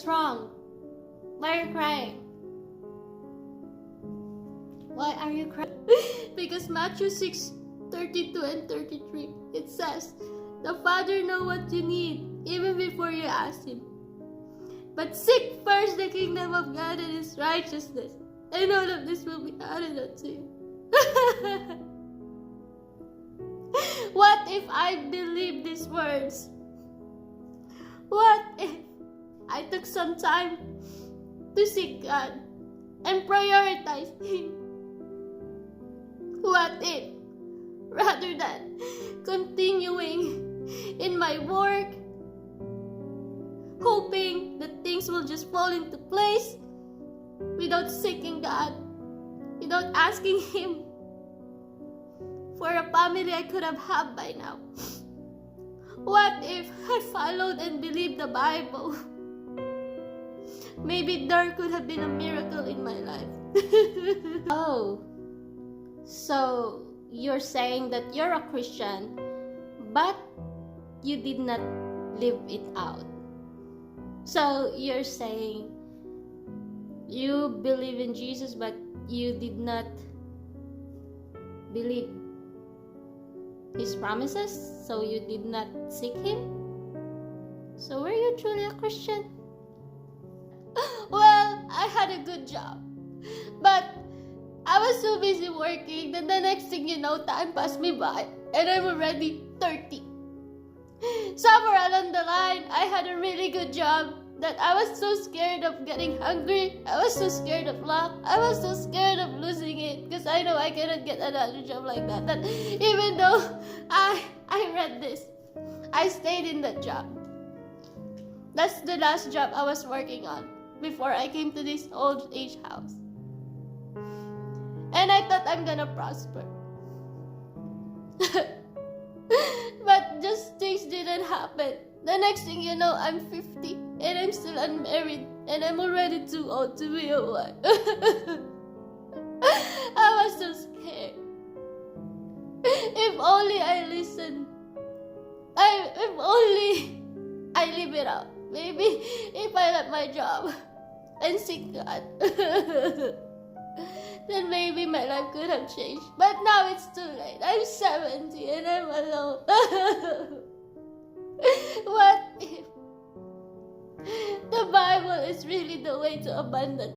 What's wrong? Why are you crying? Why are you crying? Because Matthew 6:32 and 33, it says, "The Father knows what you need, even before you ask Him. But seek first the kingdom of God and His righteousness, and all of this will be added unto you." What if I believe these words? What if I took some time to seek God and prioritize Him? What if, rather than continuing in my work, hoping that things will just fall into place without seeking God, without asking Him for a family I could have had by now? What if I followed and believed the Bible? Maybe there could have been a miracle in my life. Oh, so you're saying that you're a Christian, but you did not live it out. So you're saying you believe in Jesus, but you did not believe His promises, so you did not seek Him? So were you truly a Christian? Well, I had a good job, but I was so busy working that the next thing you know, time passed me by and I'm already 30. Somewhere along the line, I had a really good job that I was so scared of getting hungry. I was so scared of luck. I was so scared of losing it because I know I cannot get another job like that. That even though I read this, I stayed in that job. That's the last job I was working on before I came to this old age house. And I thought I'm gonna prosper. But just things didn't happen. The next thing you know, I'm 50 and I'm still unmarried and I'm already too old to be a wife. I was so scared. If only I listened. If only I live it out. Maybe if I left my job and seek God, then maybe my life could have changed. But now it's too late. I'm 70 and I'm alone. What if the Bible is really the way to abundance?